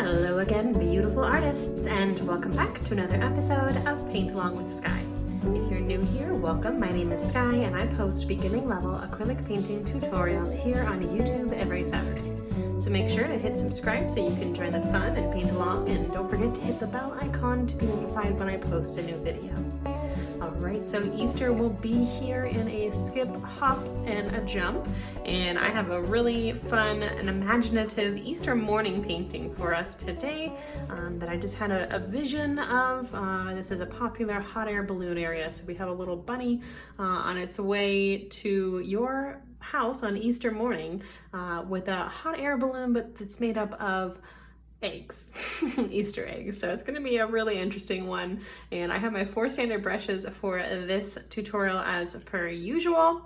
Hello again, beautiful artists, and welcome back to another episode of Paint Along with Skye. If you're new here, welcome. My name is Skye, and I post beginning level acrylic painting tutorials here on YouTube every Saturday. So make sure to hit subscribe so you can join the fun and paint along, and don't forget to hit the bell icon to be notified when I post a new video. Alright, so Easter will be here in a skip, hop, and a jump, and I have a really fun and imaginative Easter morning painting for us today that I just had a vision of. This is a popular hot air balloon area, so we have a little bunny on its way to your house on Easter morning with a hot air balloon, but it's made up of eggs, Easter eggs. So it's going to be a really interesting one. And I have my 4 standard brushes for this tutorial as per usual.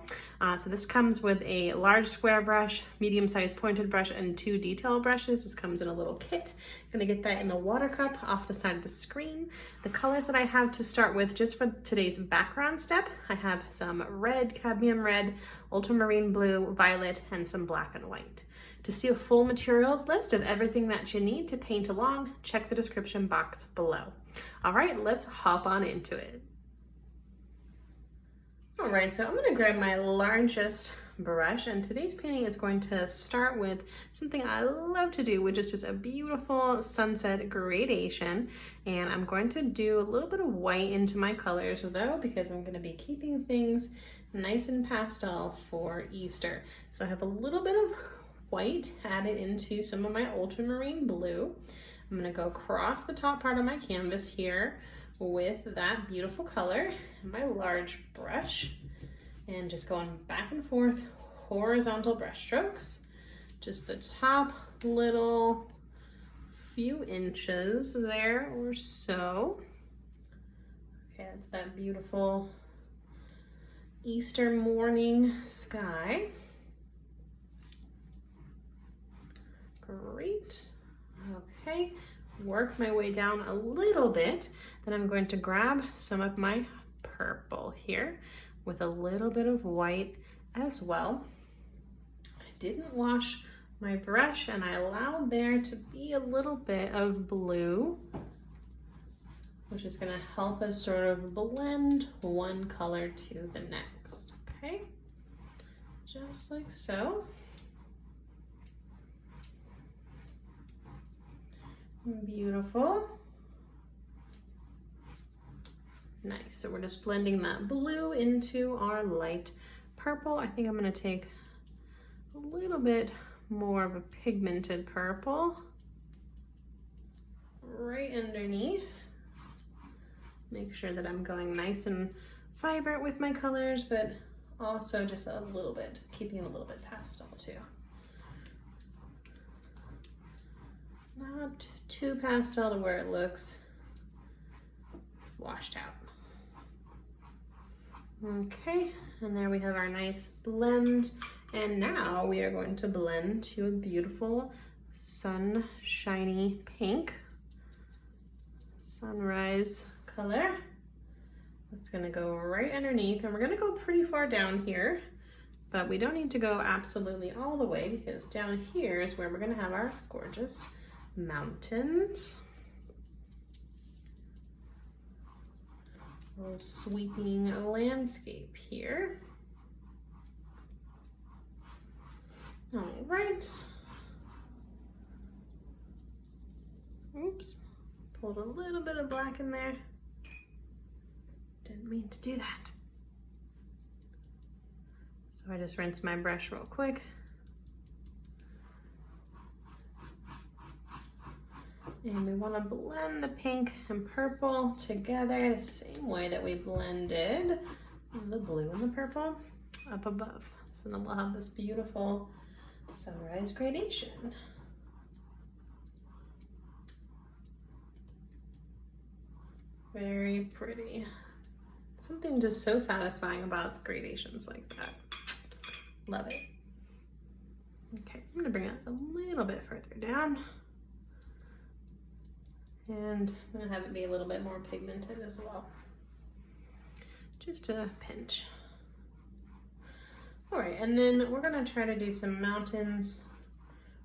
So this comes with a large square brush, medium-sized pointed brush, and 2 detail brushes. This comes in a little kit. I'm going to get that in the water cup off the side of the screen. The colors that I have to start with just for today's background step, I have some red, cadmium red, ultramarine blue, violet, and some black and white. To see a full materials list of everything that you need to paint along, check the description box below. All right, let's hop on into it. All right, so I'm gonna grab my largest brush, and today's painting is going to start with something I love to do, which is just a beautiful sunset gradation. And I'm going to do a little bit of white into my colors though, because I'm gonna be keeping things nice and pastel for Easter. So I have a little bit of white added into some of my ultramarine blue. I'm going to go across the top part of my canvas here with that beautiful color and my large brush, and just going back and forth horizontal brush strokes, just the top little few inches there or so. Okay, it's that beautiful Easter morning sky. Great. Okay, work my way down a little bit. Then I'm going to grab some of my purple here with a little bit of white as well. I didn't wash my brush, and I allowed there to be a little bit of blue, which is going to help us sort of blend one color to the next. Okay, just like so. Beautiful. Nice. So we're just blending that blue into our light purple. I think I'm going to take a little bit more of a pigmented purple right underneath. Make sure that I'm going nice and vibrant with my colors, but also just a little bit, keeping a little bit pastel too. Not too pastel to where it looks washed out. Okay, and there we have our nice blend. And now we are going to blend to a beautiful sunshiny pink sunrise color. It's gonna go right underneath, and we're gonna go pretty far down here, but we don't need to go absolutely all the way, because down here is where we're gonna have our gorgeous mountains. A little sweeping landscape here. All right. Oops, pulled a little bit of black in there. Didn't mean to do that. So I just rinsed my brush real quick. And we want to blend the pink and purple together the same way that we blended the blue and the purple up above. So then we'll have this beautiful sunrise gradation. Very pretty. Something just so satisfying about gradations like that. Love it. Okay, I'm gonna bring it a little bit further down. And I'm gonna have it be a little bit more pigmented as well. Just a pinch. All right, and then we're gonna try to do some mountains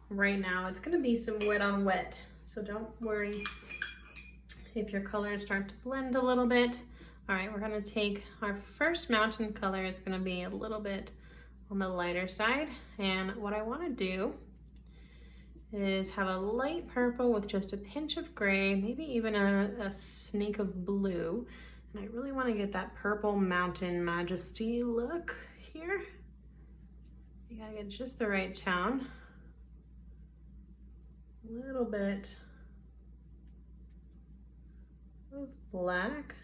right now. It's gonna be some wet on wet so don't worry if your colors start to blend a little bit. All right, we're gonna take our first mountain color. Is gonna be a little bit on the lighter side. And what I wanna do is have a light purple with just a pinch of gray, maybe even a snake of blue. And I really wanna get that purple mountain majesty look here. You gotta get just the right tone. A little bit of black.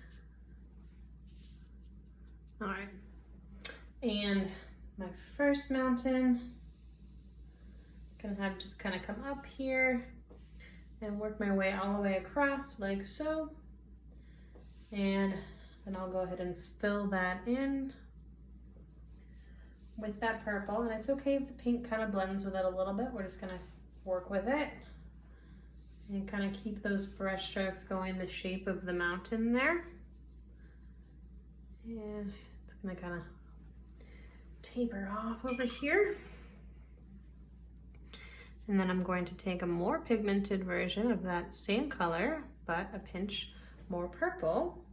All right, and my first mountain, gonna have just kind of come up here and work my way all the way across like so. And then I'll go ahead and fill that in with that purple. And it's okay if the pink kind of blends with it a little bit. We're just gonna work with it and kind of keep those brush strokes going the shape of the mountain there. And it's gonna kind of taper off over here. And then I'm going to take a more pigmented version of that same color, but a pinch more purple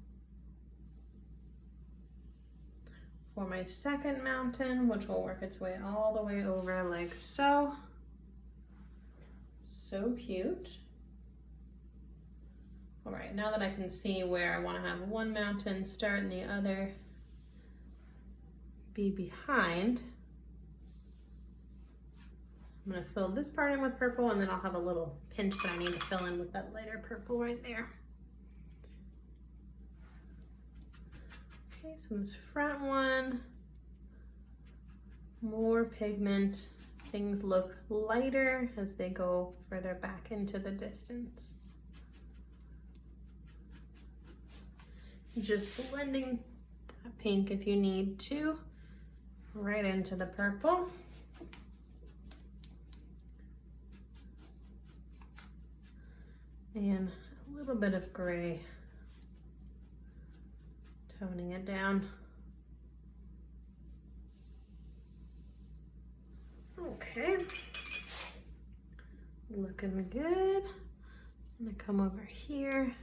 for my second mountain, which will work its way all the way over like so. So cute. All right, now that I can see where I want to have one mountain start and the other be behind, I'm going to fill this part in with purple, and then I'll have a little pinch that I need to fill in with that lighter purple right there. Okay, so this front one, more pigment. Things look lighter as they go further back into the distance. Just blending that pink if you need to, right into the purple. And a little bit of gray, toning it down. Okay, looking good. I'm gonna come over here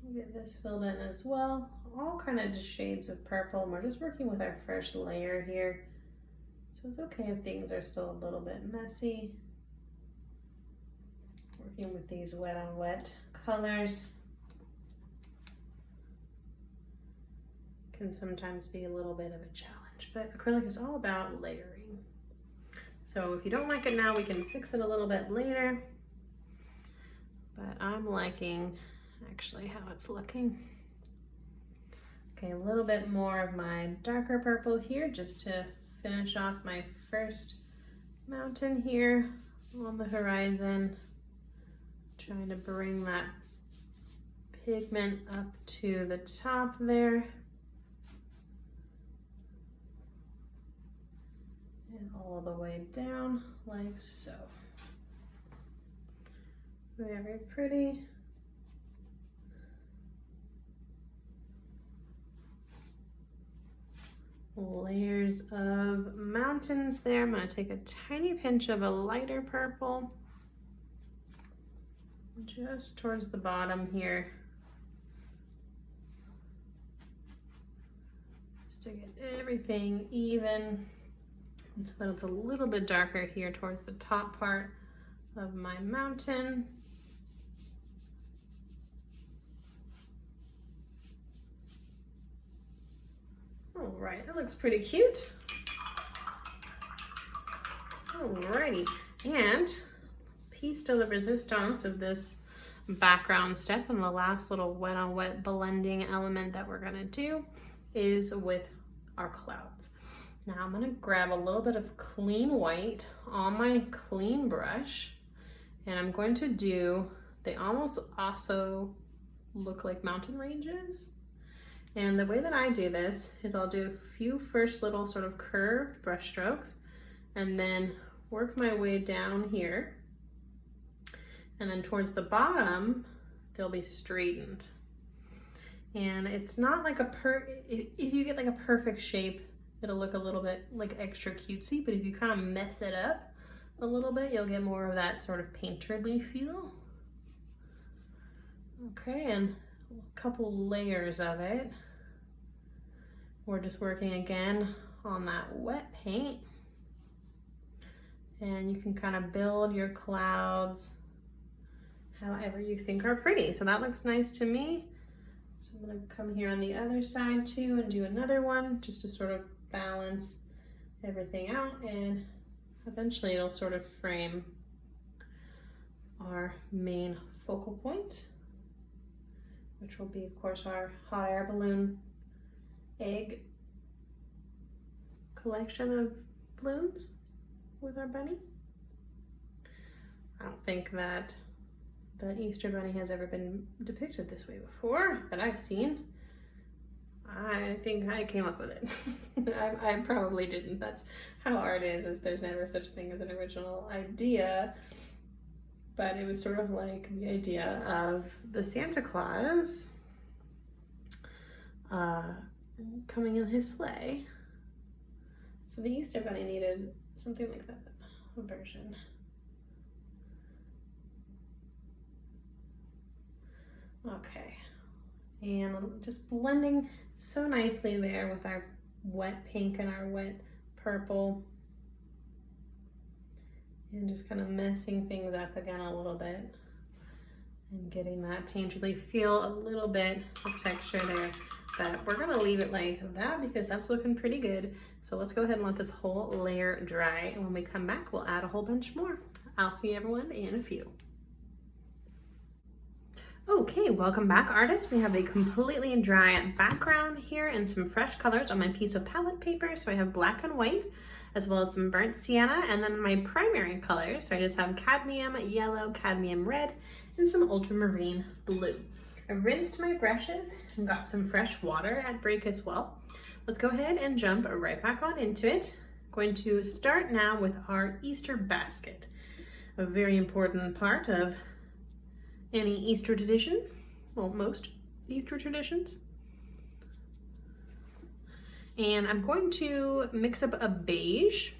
and get this filled in as well. All kind of just shades of purple, and we're just working with our first layer here. So it's okay if things are still a little bit messy. Working with these wet on wet colors can sometimes be a little bit of a challenge, but acrylic is all about layering. So if you don't like it now, we can fix it a little bit later, but I'm liking actually how it's looking. Okay, a little bit more of my darker purple here just to finish off my first mountain here on the horizon. Trying to bring that pigment up to the top there. And all the way down like so. Very pretty. Layers of mountains there. I'm going to take a tiny pinch of a lighter purple just towards the bottom here, just to get everything even, and so that it's a little bit darker here towards the top part of my mountain. All right, that looks pretty cute. Alrighty, and piece de la resistance of this background step and the last little wet on wet blending element that we're gonna do is with our clouds. Now I'm gonna grab a little bit of clean white on my clean brush, and I'm going to do, they almost also look like mountain ranges. And the way that I do this is I'll do a few first little sort of curved brush strokes and then work my way down here. And then towards the bottom, they'll be straightened. And it's not like if you get like a perfect shape, it'll look a little bit like extra cutesy, but if you kind of mess it up a little bit, you'll get more of that sort of painterly feel. Okay, and a couple layers of it. We're just working again on that wet paint. And you can kind of build your clouds however you think are pretty. So that looks nice to me. So I'm gonna come here on the other side too and do another one just to sort of balance everything out, and eventually it'll sort of frame our main focal point, which will be, of course, our hot air balloon egg collection of balloons with our bunny. I don't think that the Easter bunny has ever been depicted this way before that I've seen. I think I came up with it. I probably didn't. That's how art is there's never such thing as an original idea. But it was sort of like the idea of the Santa Claus coming in his sleigh. So the Easter bunny needed something like that, a version. Okay, and just blending so nicely there with our wet pink and our wet purple, and just kind of messing things up again a little bit and getting that paint really feel a little bit of texture there. But we're gonna leave it like that because that's looking pretty good. So let's go ahead and let this whole layer dry, and when we come back we'll add a whole bunch more. I'll see everyone in a few. Okay, welcome back, artists. We have a completely dry background here and some fresh colors on my piece of palette paper. So I have black and white, as well as some burnt sienna, and then my primary colors. So I just have cadmium yellow, cadmium red, and some ultramarine blue. I rinsed my brushes and got some fresh water at break as well. Let's go ahead and jump right back on into it. I'm going to start now with our Easter basket, a very important part of any Easter tradition, well, most Easter traditions. And I'm going to mix up a beige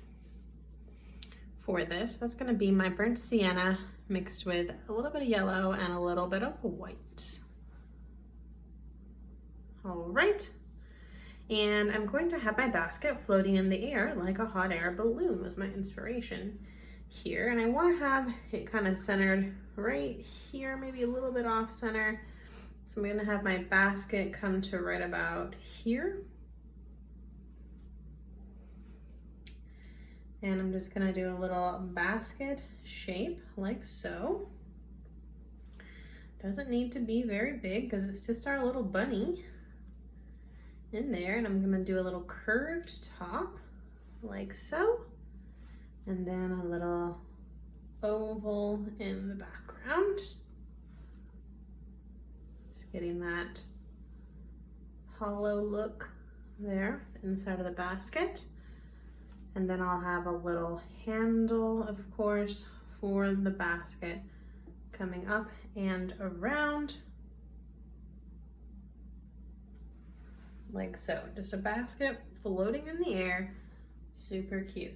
for this. That's going to be my burnt sienna mixed with a little bit of yellow and a little bit of white. All right. And I'm going to have my basket floating in the air like a hot air balloon was my inspiration here. And I want to have it kind of centered right here, maybe a little bit off center. So I'm going to have my basket come to right about here. And I'm just going to do a little basket shape like so. Doesn't need to be very big because it's just our little bunny in there. And I'm going to do a little curved top like so. And then a little oval in the background. Just getting that hollow look there inside of the basket. And then I'll have a little handle, of course, for the basket coming up and around like so. Just a basket floating in the air, super cute.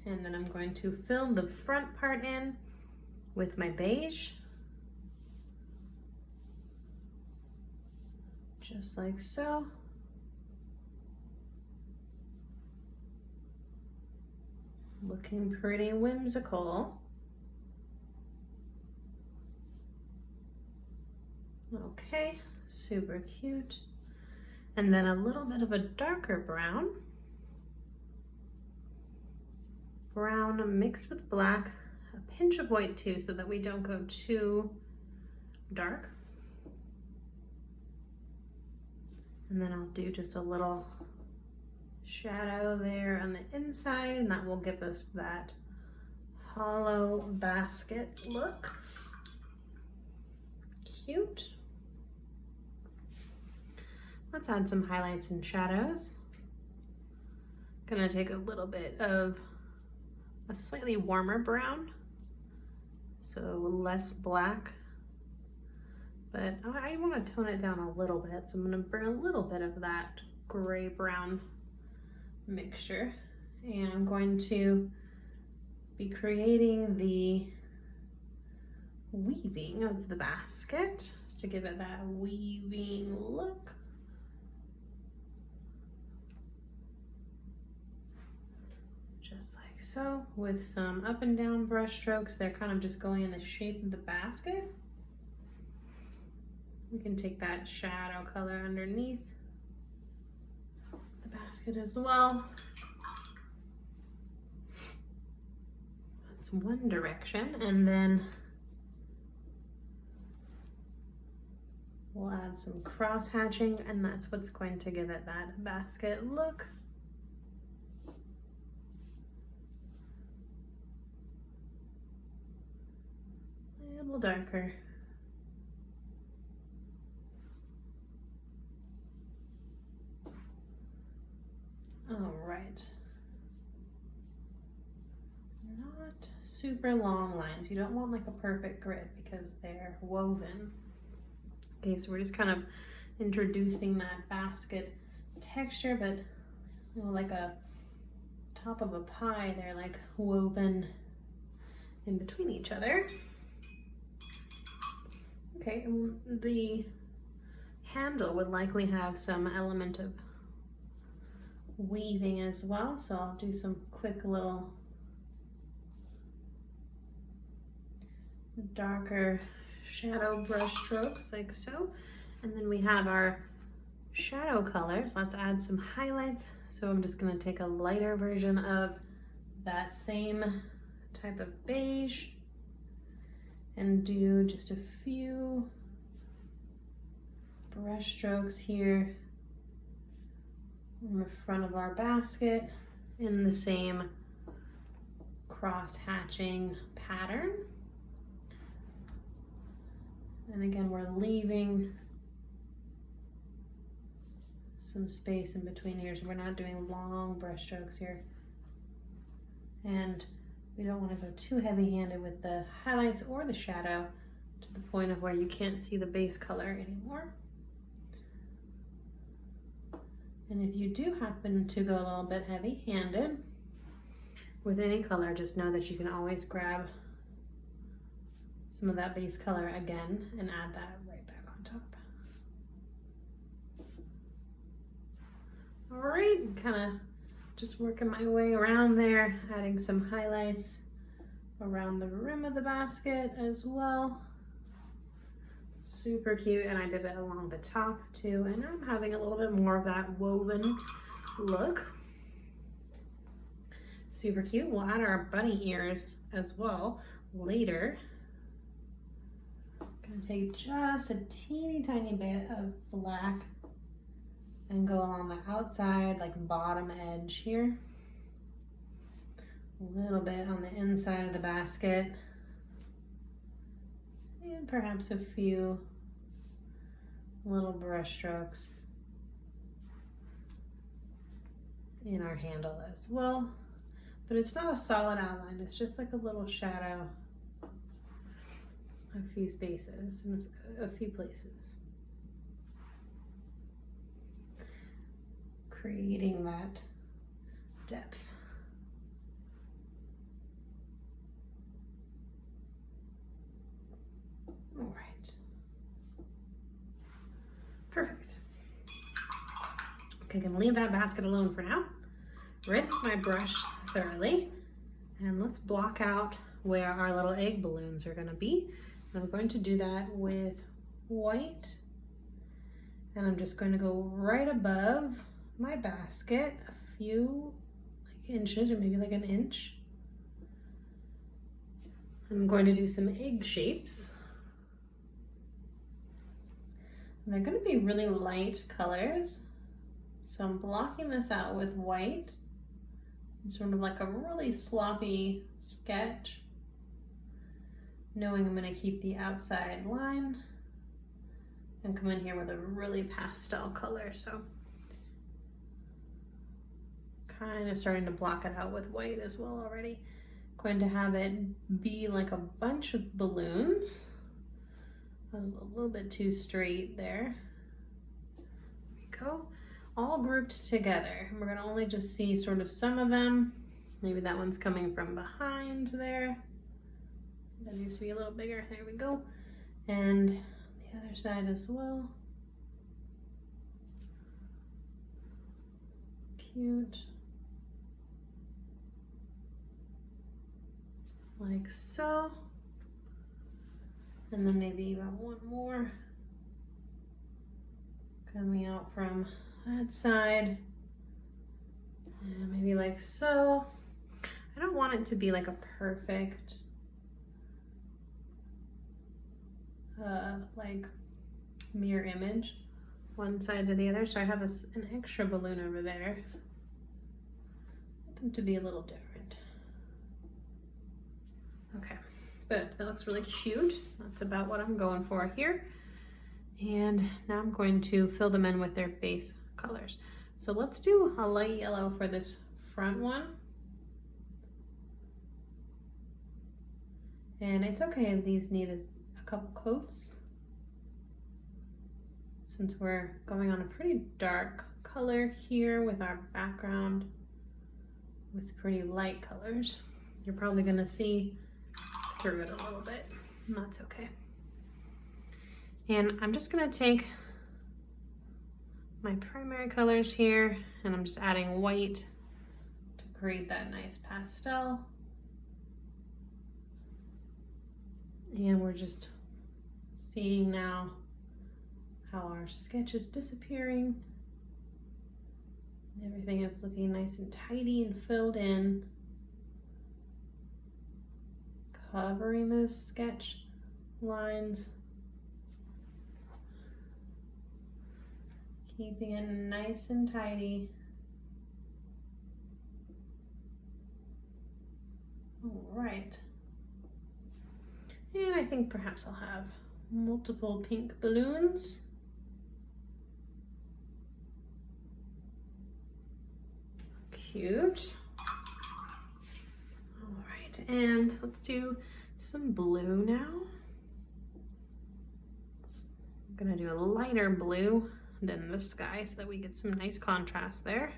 And then I'm going to fill the front part in with my beige, just like so. Looking pretty whimsical. Okay, super cute. And then a little bit of a darker brown. Brown mixed with black, a pinch of white too, so that we don't go too dark. And then I'll do just a little shadow there on the inside, and that will give us that hollow basket look. Cute. Let's add some highlights and shadows. Gonna take a little bit of a slightly warmer brown, so less black, but I want to tone it down a little bit, so I'm going to bring a little bit of that gray brown mixture, and I'm going to be creating the weaving of the basket, just to give it that weaving look. Just like so, with some up and down brush strokes. They're kind of just going in the shape of the basket. We can take that shadow color underneath the basket as well. That's one direction, and then we'll add some cross hatching, and that's what's going to give it that basket look. A little darker. All right. Not super long lines. You don't want like a perfect grid because they're woven. Okay, so we're just kind of introducing that basket texture, but you know, like a top of a pie, they're like woven in between each other. Okay, and the handle would likely have some element of weaving as well, so I'll do some quick little darker shadow brush strokes like so. And then we have our shadow colors. Let's add some highlights. So I'm just going to take a lighter version of that same type of beige and do just a few brush strokes here in the front of our basket in the same cross hatching pattern. And again, we're leaving some space in between here, so we're not doing long brush strokes here. And we don't want to go too heavy-handed with the highlights or the shadow to the point of where you can't see the base color anymore. And if you do happen to go a little bit heavy-handed with any color, just know that you can always grab some of that base color again and add that right back on top. All right, kind of just working my way around there, adding some highlights around the rim of the basket as well. Super cute, and I did it along the top too, and I'm having a little bit more of that woven look. Super cute. We'll add our bunny ears as well later. Gonna take just a teeny tiny bit of black and go along the outside, like bottom edge here. A little bit on the inside of the basket. And perhaps a few little brush strokes in our handle as well. But it's not a solid outline, it's just like a little shadow, a few spaces and a few places. Creating that depth. All right. Perfect. Okay, I'm gonna leave that basket alone for now. Rinse my brush thoroughly, and let's block out where our little egg balloons are gonna be. And I'm going to do that with white, and I'm just going to go right above my basket a few inches, or maybe like an inch. I'm going to do some egg shapes. And they're going to be really light colors. So I'm blocking this out with white. It's sort of like a really sloppy sketch, knowing I'm going to keep the outside line and come in here with a really pastel color. So kind of starting to block it out with white as well already. Going to have it be like a bunch of balloons. That was a little bit too straight there. There we go. All grouped together. We're gonna only just see sort of some of them. Maybe that one's coming from behind there. That needs to be a little bigger. There we go. And the other side as well. Cute. Like so. And then maybe even one more coming out from that side. And maybe like so. I don't want it to be like a perfect like mirror image one side to the other, so I have an extra balloon over there. I want them to be a little different. Okay, but that looks really cute. That's about what I'm going for here. And now I'm going to fill them in with their base colors. So let's do a light yellow for this front one. And it's okay if these need a couple coats, since we're going on a pretty dark color here with our background with pretty light colors. You're probably gonna see through it a little bit, and that's okay. And I'm just gonna take my primary colors here, and I'm just adding white to create that nice pastel. And we're just seeing now how our sketch is disappearing. Everything is looking nice and tidy and filled in. Covering those sketch lines. Keeping it nice and tidy. All right. And I think perhaps I'll have multiple pink balloons. Cute. All right, and let's do some blue now. I'm gonna do a lighter blue than the sky so that we get some nice contrast there.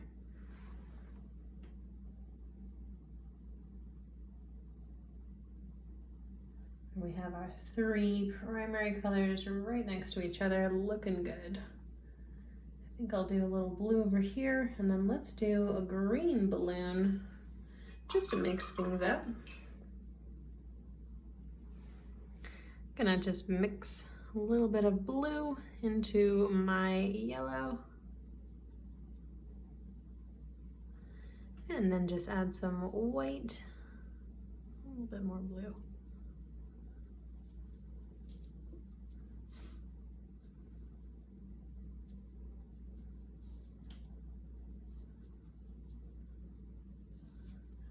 We have our three primary colors right next to each other, looking good. I think I'll do a little blue over here, and then let's do a green balloon just to mix things up. Gonna just mix a little bit of blue into my yellow. And then just add some white, a little bit more blue.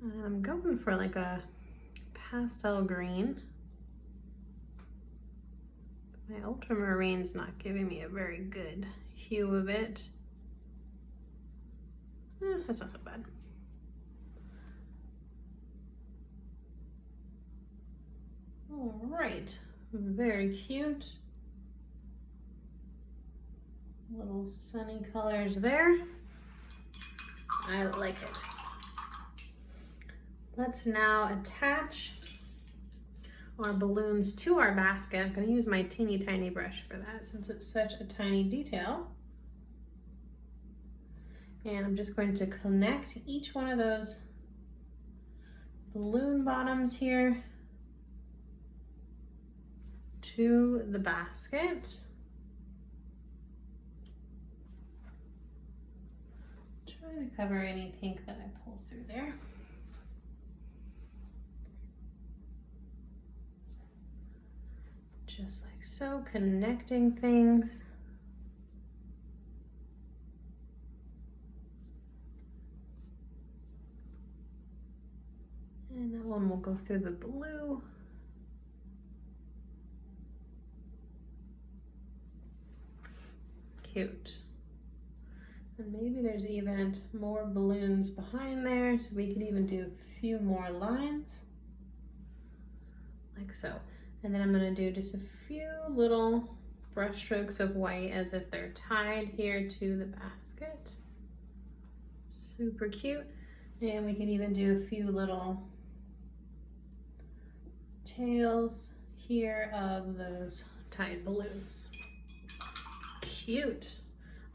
And I'm going for like a pastel green. My ultramarine's not giving me a very good hue of it. That's not so bad. All right, very cute. Little sunny colors there. I like it. Let's now attach our balloons to our basket. I'm going to use my teeny tiny brush for that since it's such a tiny detail. And I'm just going to connect each one of those balloon bottoms here to the basket. Try to cover any pink that I pull through there. Just like so, connecting things. And that one will go through the blue. Cute. And maybe there's even more balloons behind there, so we could even do a few more lines, like so. And then I'm gonna do just a few little brush strokes of white as if they're tied here to the basket. Super cute. And we can even do a few little tails here of those tied balloons. Cute.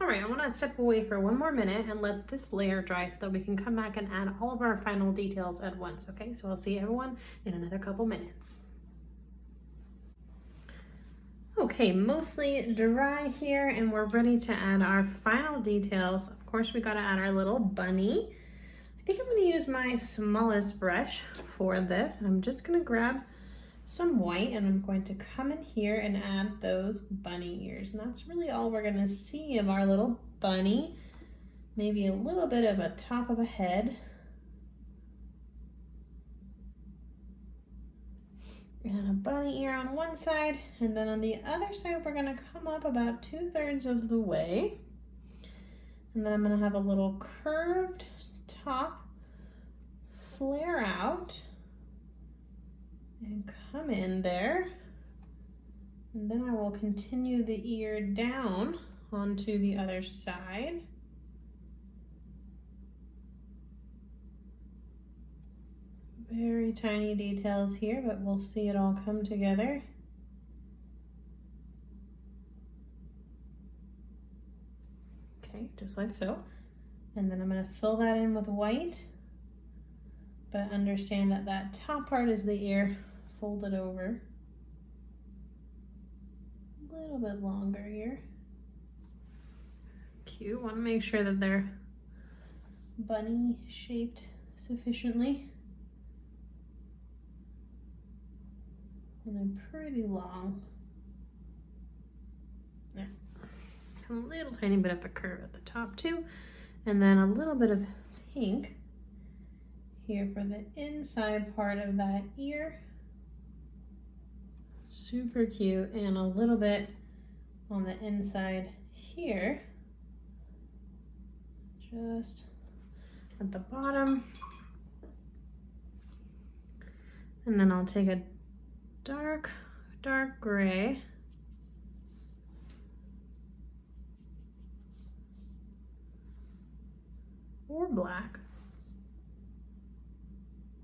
All right, I want to step away for one more minute and let this layer dry so that we can come back and add all of our final details at once, okay? So I'll see everyone in another couple minutes. Okay, mostly dry here, and we're ready to add our final details. Of course, we gotta add our little bunny. I think I'm gonna use my smallest brush for this, and I'm just gonna grab some white, and I'm going to come in here and add those bunny ears. And that's really all we're gonna see of our little bunny. Maybe a little bit of a top of a head. And a bunny ear on one side, and then on the other side we're gonna come up about 2/3 of the way. And then I'm gonna have a little curved top flare out and come in there. And then I will continue the ear down onto the other side. Very tiny details here, but we'll see it all come together. Okay, just like so. And then I'm going to fill that in with white, but understand that that top part is the ear folded over. A little bit longer here. Cute. Want to make sure that they're bunny shaped sufficiently. And they're pretty long. There. A little tiny bit of a curve at the top too. And then a little bit of pink here for the inside part of that ear. Super cute. And a little bit on the inside here. Just at the bottom. And then I'll take a dark gray or black.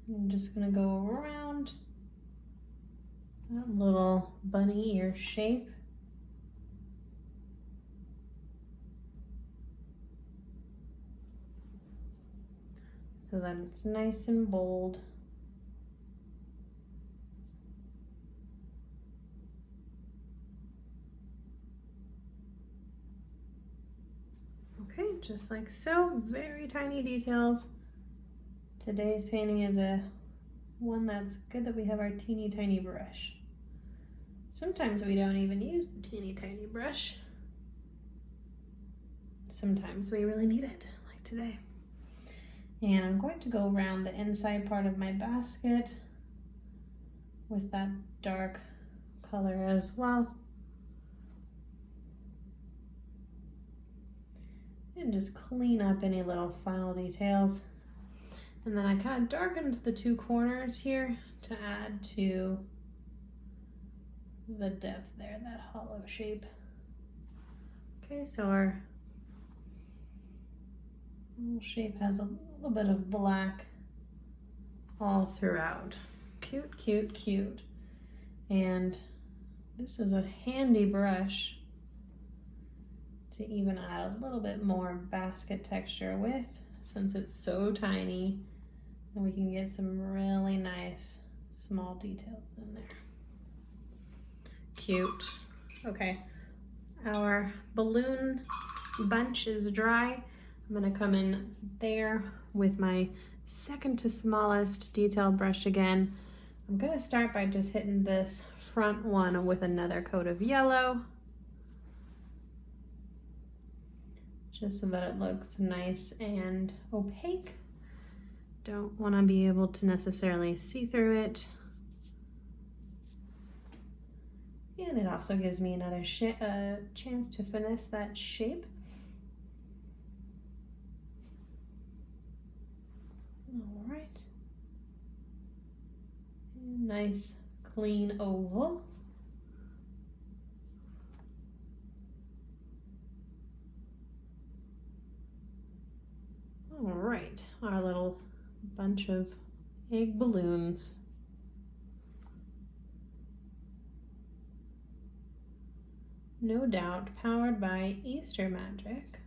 I'm just gonna go around that little bunny ear shape. So that it's nice and bold. Okay, just like so, very tiny details. Today's painting is one that's good that we have our teeny tiny brush. Sometimes we don't even use the teeny tiny brush. Sometimes we really need it, like today. And I'm going to go around the inside part of my basket with that dark color as well. And just clean up any little final details. And then I kind of darkened the two corners here to add to the depth there, that hollow shape. Okay, so our little shape has a little bit of black all throughout. Cute, cute, cute. And this is a handy brush to even add a little bit more basket texture with, since it's so tiny, and we can get some really nice small details in there. Cute. Okay, our balloon bunch is dry. I'm gonna come in there with my second to smallest detail brush again. I'm gonna start by just hitting this front one with another coat of yellow, just so that it looks nice and opaque. Don't want to be able to necessarily see through it. And it also gives me another chance to finesse that shape. All right. Nice, clean oval. All right, our little bunch of egg balloons. no doubt powered by Easter magic.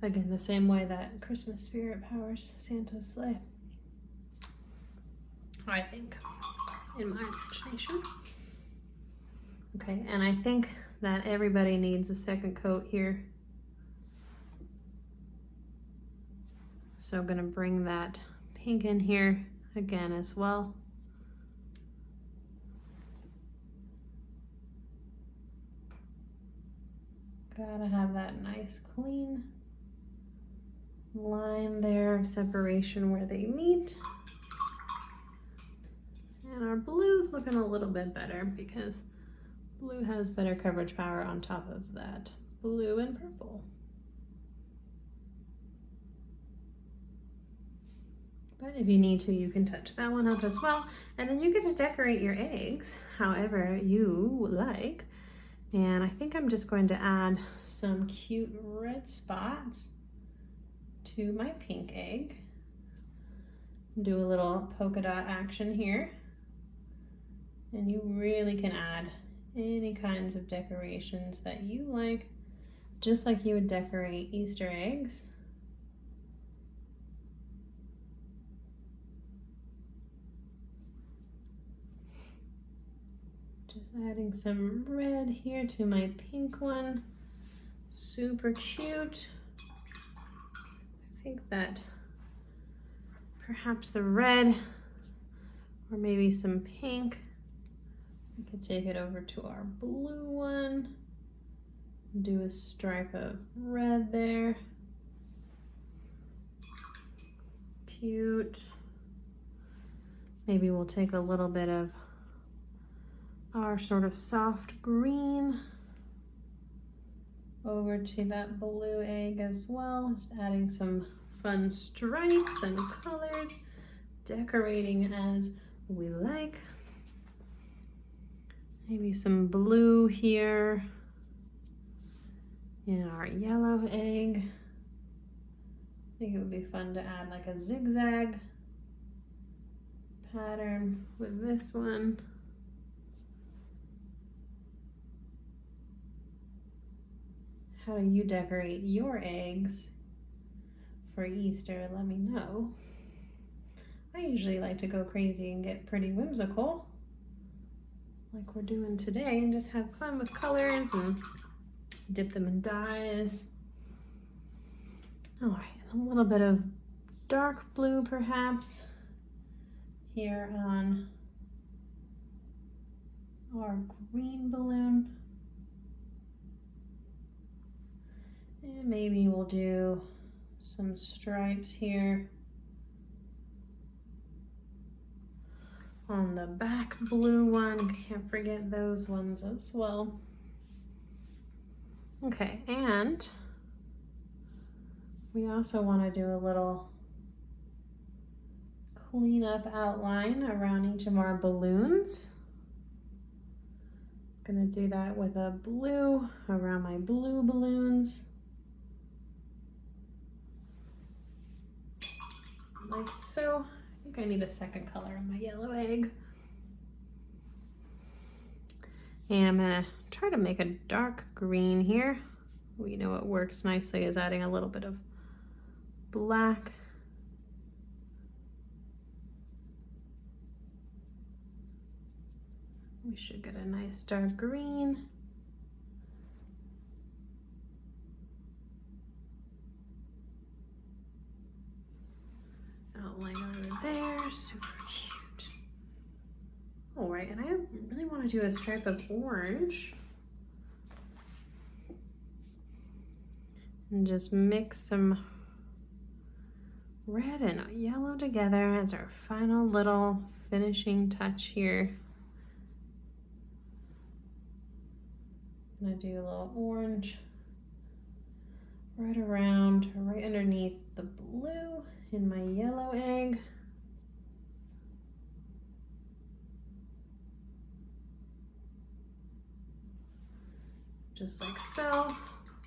Again, the same way that Christmas spirit powers Santa's sleigh. I think, in my imagination. Okay, and I think that everybody needs a second coat here. So I'm gonna bring that pink in here again as well. Gotta have that nice clean line there of separation where they meet. And our blue's looking a little bit better because blue has better coverage power on top of that blue and purple. But if you need to, you can touch that one up as well. And then you get to decorate your eggs however you like. And I think I'm just going to add some cute red spots to my pink egg. Do a little polka dot action here. And you really can add any kinds of decorations that you like, just like you would decorate Easter eggs. Just adding some red here to my pink one. Super cute. I think that perhaps the red or maybe some pink. We could take it over to our blue one. Do a stripe of red there. Cute. Maybe we'll take a little bit of our sort of soft green over to that blue egg as well. Just adding some fun stripes and colors, decorating as we like. Maybe some blue here in our yellow egg. I think it would be fun to add like a zigzag pattern with this one. How do you decorate your eggs for Easter? Let me know. I usually like to go crazy and get pretty whimsical, like we're doing today, and just have fun with colors and dip them in dyes. All right, a little bit of dark blue perhaps here on our green balloon. And maybe we'll do some stripes here on the back blue one. Can't forget those ones as well. Okay, and we also want to do a little cleanup outline around each of our balloons. I'm gonna do that with a blue around my blue balloons. Like so. I think I need a second color on my yellow egg. And I'm gonna try to make a dark green here. We know what works nicely is adding a little bit of black. We should get a nice dark green. Outline over there, super cute. All right, and I really want to do a stripe of orange. And just mix some red and yellow together as our final little finishing touch here. I'm gonna do a little orange right around, right underneath the blue in my yellow egg. Just like so,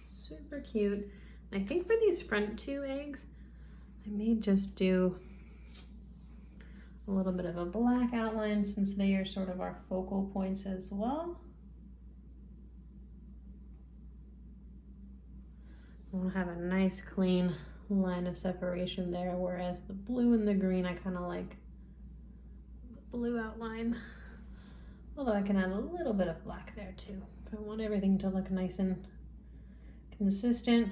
super cute. I think for these front two eggs, I may just do a little bit of a black outline since they are sort of our focal points as well. I want to have a nice clean line of separation there, whereas the blue and the green, I kind of like the blue outline. Although I can add a little bit of black there too, if I want everything to look nice and consistent.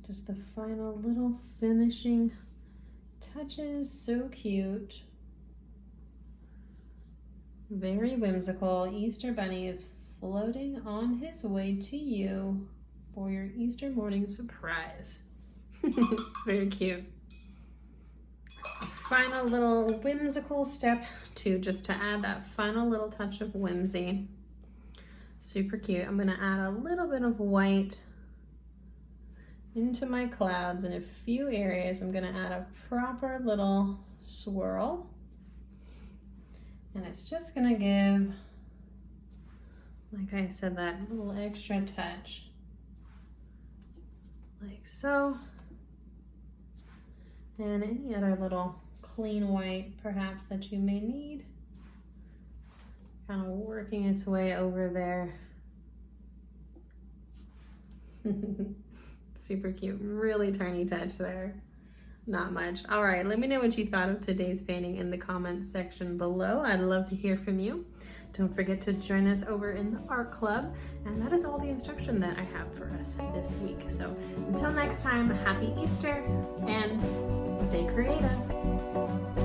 Just the final little finishing touches, so cute. Very whimsical. Easter Bunny is floating on his way to you for your Easter morning surprise. Very cute. Final little whimsical step just to add that final little touch of whimsy. Super cute. I'm gonna add a little bit of white into my clouds in a few areas. I'm gonna add a proper little swirl. And it's just gonna give, like I said, that little extra touch. Like so. And any other little clean white perhaps that you may need. Kind of working its way over there. Super cute, really tiny touch there. Not much. All right, let me know what you thought of today's painting in the comments section below. I'd love to hear from you. Don't forget to join us over in the art club. And that is all the instruction that I have for us this week. So until next time, happy Easter and stay creative.